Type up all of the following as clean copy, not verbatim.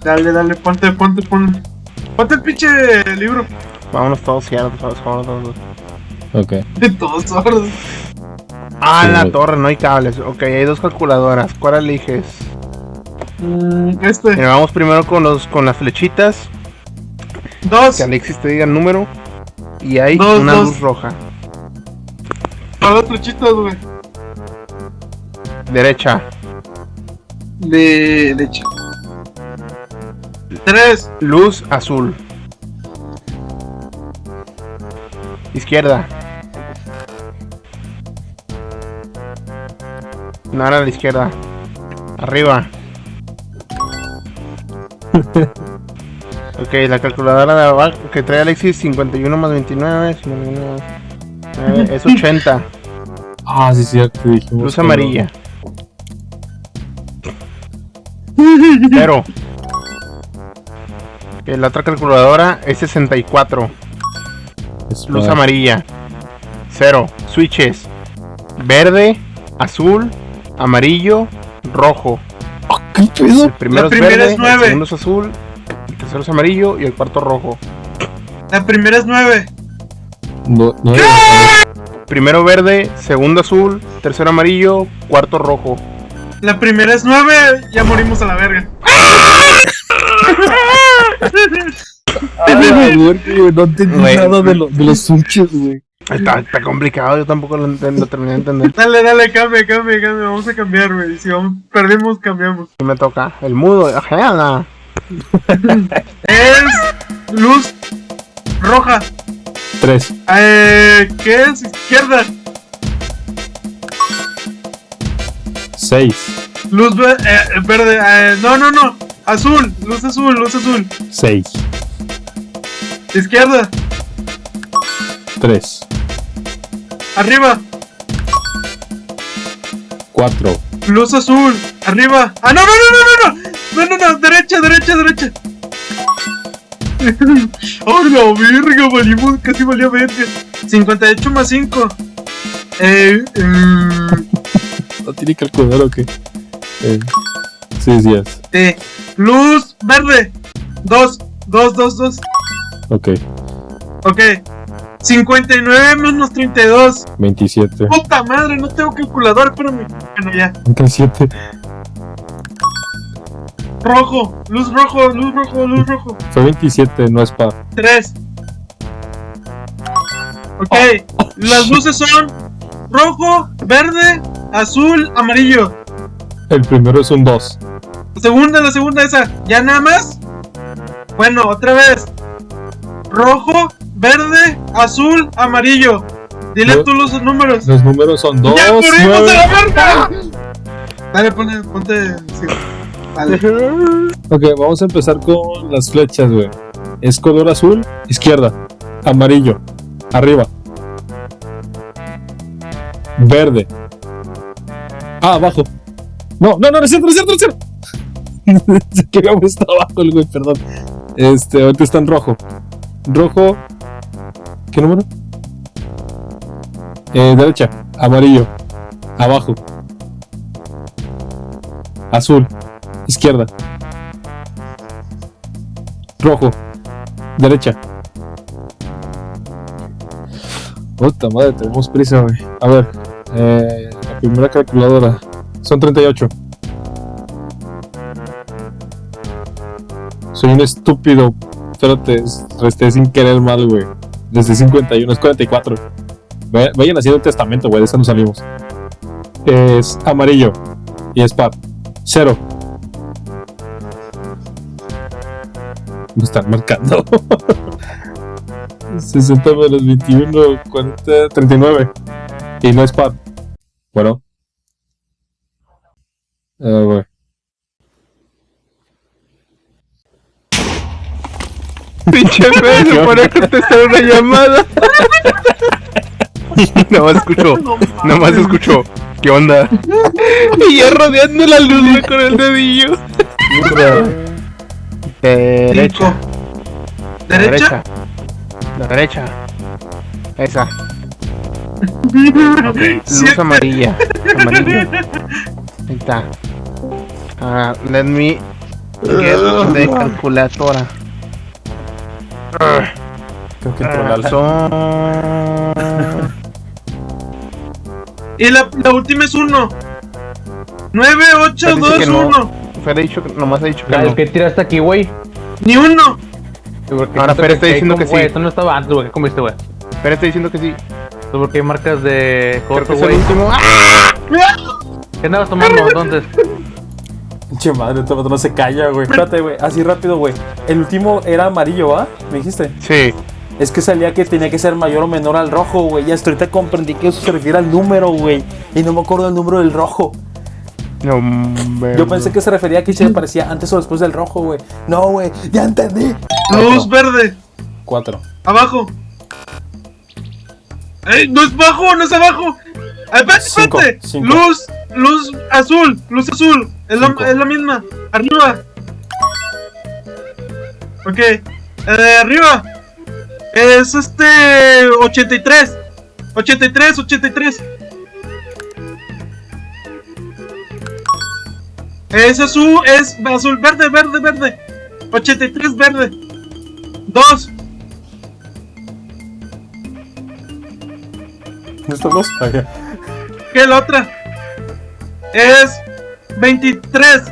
Dale, ponte el pinche libro. Vámonos todos, ya, vámonos todos. Ok. Todos sordos. Ah, Sí, la torre, no hay cables. Ok, hay dos calculadoras. ¿Cuál eliges? Mira, vamos primero con las flechitas. Dos. Que Alexis te diga el número. Y hay Dos. luz roja. Para las flechitas, güey. Derecha. Derecha. 3. Luz azul. Izquierda. No era a la izquierda. Arriba. Ok, la calculadora de abajo que trae Alexis, 51 más 29, 59, es 80. Ah, sí, cierto. Dijimos Luz que amarilla. 0. Ok, la otra calculadora es 64. Es Luz para- amarilla. 0. Switches. Verde, azul, amarillo, rojo. ¿Qué pedo? El primero La es primera verde, es 9. el segundo es azul, el tercero es amarillo y el cuarto rojo. La primera es 9. No. Primero verde, segundo azul, tercero amarillo, cuarto rojo. La primera es 9. Ya morimos a la verga. No entendí Güey. nada de los switches, güey. Está complicado, yo tampoco lo terminé de entender. Dale, cambia. Vamos a cambiar, güey. Si perdemos, cambiamos. Y me toca el mudo, ajá. Es luz roja. 3. ¿Qué es? Izquierda. 6. Luz verde. No. Azul. Luz azul. 6. Izquierda. 3. Arriba. 4. Luz azul. Arriba. Ah, no. No. Derecha. ¡Oh, la verga! Valimos, casi valía verga. 58 más 5. ¿No tiene calculador o qué? Sí, es. Luz verde. 2. Ok. Ok. 59 menos 32. 27. Puta madre, no tengo calculador, espérame. Bueno, ya. 37. Rojo. Luz rojo. Fue 27, no es par. 3. Ok. Las luces son rojo, verde, azul, amarillo. El primero es un 2. La segunda esa. ¿Ya nada más? Bueno, otra vez. Rojo, verde, azul, amarillo. Dile No. tú los números. Los números son 2. ¡Ya morimos a la verga! Dale, ponte. Sí. Vale. Ok, vamos a empezar con las flechas, güey. Es color azul, izquierda. Amarillo, arriba. Verde. Ah, abajo. No, es cierto. Que habíamos estado abajo el güey, perdón. Ahorita está en rojo. Rojo. ¿Qué número? Derecha. Amarillo. Abajo. Azul. Izquierda. Rojo. Derecha. Puta madre, tenemos prisa, güey. A ver. La primera calculadora. Son 38. Soy un estúpido. Espérate, resté sin querer mal, güey. Desde 51, es 44. Vayan haciendo un testamento, güey. De eso no salimos. Es amarillo. Y es par. 0. Me están marcando. 60 menos 21, 40, 39. Y no es par. Bueno. Güey. Pinche feo, se pone a contestar una llamada. Nada más escuchó. ¿Qué onda? Y ya rodeando la luz, güey, con el dedillo. Derecha. ¿Derecha? La derecha. Esa. Luz 7. amarilla. Amarillo. Ahí está. Let me De calculadora. Creo que entró Lala. Son... Y la última es 1. 9, 8, Dice 2, que no. 1. Fer ha dicho, nomás ha dicho que ¿El no. que tiraste aquí, güey? Ni uno. Ahora Fer está diciendo que sí. Güey, esto no estaba antes, güey. ¿Qué comiste, güey? Fer está diciendo que sí. ¿Tú por qué hay marcas de Creo que corto, es el güey? último. ¿Qué andabas tomando entonces? Pinche madre, este vato no se calla, güey. Espérate, güey. Así rápido, güey. El último era amarillo, ¿va? ¿Me dijiste? Sí. Es que salía que tenía que ser mayor o menor al rojo, güey. Y hasta ahorita comprendí que eso se refiere al número, güey. Y no me acuerdo el número del rojo. No, hombre. Yo pensé que se refería a que se parecía antes o después del rojo, güey. No, güey. Ya entendí. Luz verde. 4. Abajo. ¡Ey! No es bajo, no es abajo. Espérate, Cinco, espérate. cinco. Luz azul. Luz azul. Es Cinco. la misma. Arriba. Ok. Arriba. Es 83. 83. Es azul, verde. 83 verde. 2. ¿Estos dos? Ok. ¿Qué la otra? Es 23.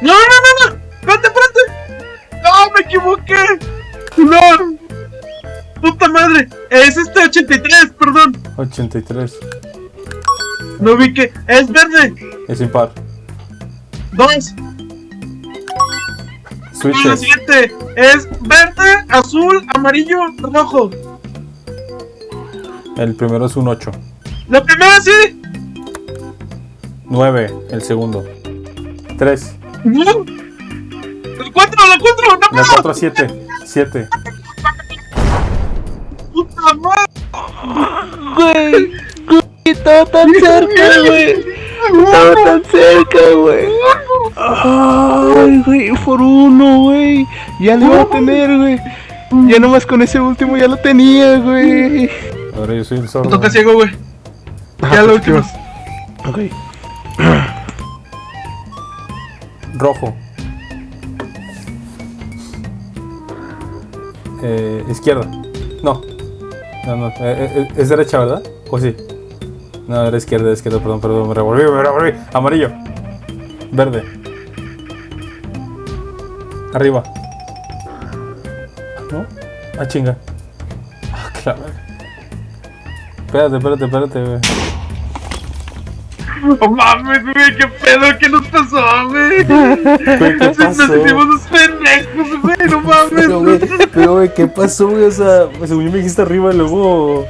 No. Espérate. No, me equivoqué. No. Puta madre. Es 83, perdón. 83. No vi que es verde. Es impar. 2. Switches. 7. Es verde, azul, amarillo, rojo. El primero es un 8. La primera sí. 9. El segundo. 3. No. La 4, no La puedo. 4, 7. 7. Puta madre. Güey. Estaba tan cerca, güey. Estaba tan cerca, güey. Ay, güey, por uno, güey. Ya lo iba a tener, güey. Ya nomás con ese último ya lo tenía, güey. Ahora yo soy el Me sordo. toca ciego, güey. Ya lo último. Ok. Rojo. Izquierda. No. Es derecha, ¿verdad? ¿O sí? No, era izquierda, perdón. Me revolví. Amarillo. Verde. Arriba. ¿No? Ah, chinga. Ah, claro. Espérate, güey. No mames, güey, qué pedo, ¿qué nos pasó, güey? Güey, ¿qué Nos pasó? sentimos unos pendejos, güey, no mames. Pero, güey, ¿qué pasó, güey? O sea, según yo me dijiste arriba y luego...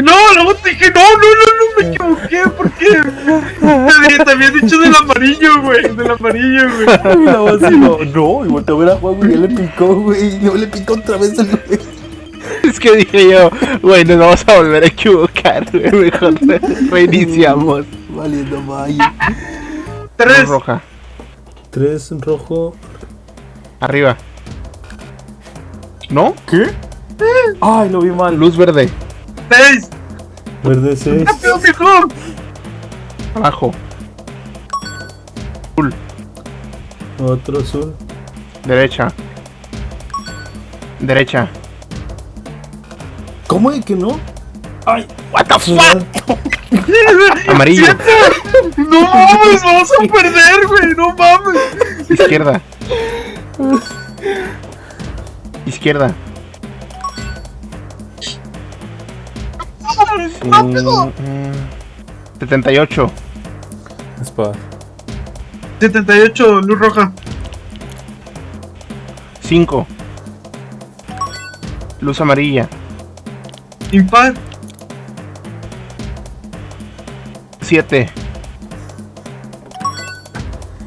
No, luego te dije, no, me equivoqué, ¿por qué? Te había dicho del amarillo, güey, Y la voz así, no, y volteó a ver a Juan, güey, ya le picó, güey, y luego le picó otra vez el güey. Es que dije yo, güey, nos vamos a volver a equivocar, güey. Mejor reiniciamos. Valiendo vaya. 3. Roja. 3 rojo. Arriba. ¿No? ¿Qué? Ay, lo vi mal. Luz verde. 6. Verde 6. ¡Rápido, mejor! Abajo. Azul. Otro azul. Derecha. ¿Cómo de que no? Ay, What the fuck? Amarillo. No mames, vamos a perder, güey, no mames. Izquierda. ¡Rápido! 78. espada. 78, luz roja. 5. Luz amarilla. Impar. 7.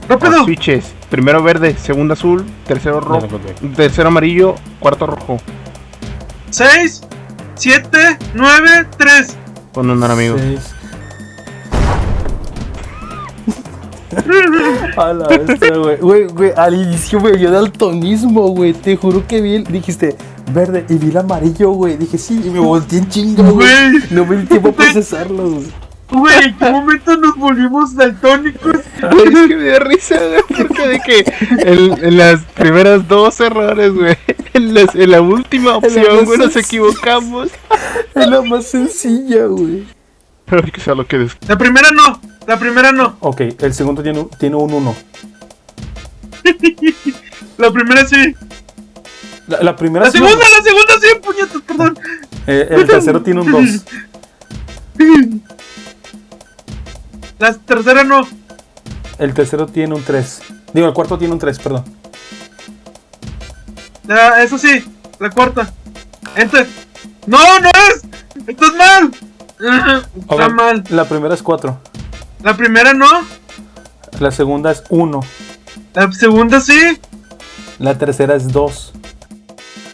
¡Rápido! Switches. Primero verde, segundo azul, tercero rojo, tercero amarillo, cuarto rojo. 6, 7, 9, 3. Con un amigo. 6. A la bestia, güey. Güey, al inicio me dio daltonismo, güey. Te juro que dijiste verde y vi el amarillo, güey. Dije sí, y me volteé en chinga, güey. No me di tiempo a procesarlo, güey. Güey, ¿en qué momento nos volvimos daltónicos? Güey, es que me da risa, güey, porque de que en las primeras dos errores, güey, en la última opción, güey, nos equivocamos. Es la más sencilla, güey. Pero que sea lo que des... La primera no. Ok, el segundo tiene un 1. La primera sí. La primera La sí, segunda sí, puñetas, perdón. el tercero tiene un 2. La tercera no. El tercero tiene un 3. Digo, el cuarto tiene un 3, perdón. Eso sí, la cuarta. Enter. No es. Estás mal. Está Ok, mal. La primera es 4. La primera no. La segunda es 1. La segunda sí. La tercera es 2.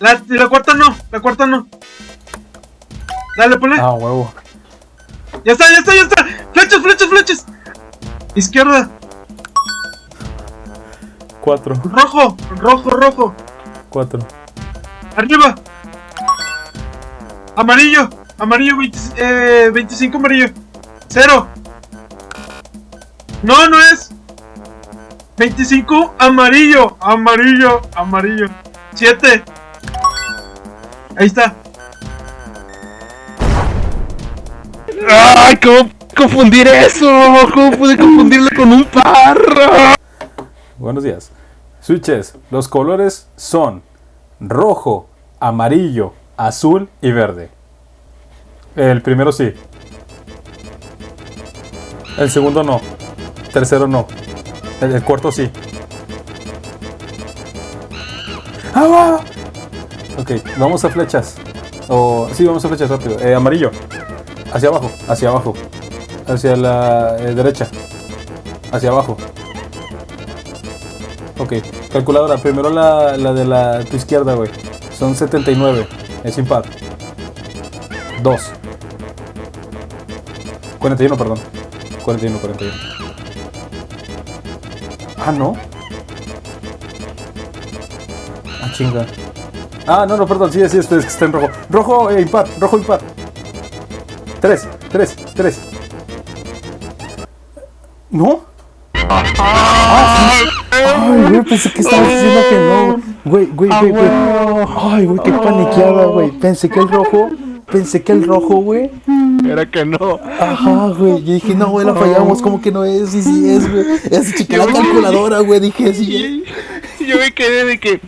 La cuarta no. Dale, ponle. Ah, huevo. Ya está. Flechas. Izquierda. 4. Rojo. 4. Arriba. Amarillo, 25 amarillo. 0. No es. 25 amarillo. 7. Ahí está. ¡Ay! ¿Cómo confundir eso? ¿Cómo pude confundirlo con un par? Buenos días. Switches. Los colores son rojo, amarillo, azul y verde. El primero sí. El segundo no. Tercero no. El cuarto sí. ¡Ah! Ok, vamos a flechas. Sí, vamos a flechas rápido. Amarillo. Hacia abajo. Hacia la derecha. Hacia abajo. Ok, calculadora. Primero la de tu izquierda, güey. Son 79. Es impar. 2. 41, perdón. 41. Ah, no. Ah, chinga. Ah, no, perdón. Sí, está en rojo. Rojo impar. 3. ¿No? Ay, güey, pensé que estabas diciendo que no. Güey. Ay, güey, qué paniqueada, güey. Pensé que el rojo, güey. Era que no. Ajá, güey. Yo dije, no, güey, la fallamos. ¿Cómo que no es? Sí es, güey. Es chequé la calculadora, güey. Dije, sí. Yo me quedé de que,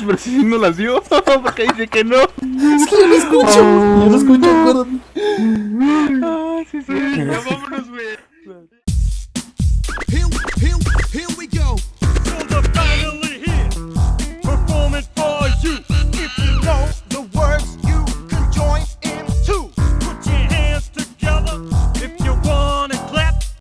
pero si no las dio, porque dice que no. Es que yo lo escucho, acuérdate. Ah, sí. Ya vámonos, güey.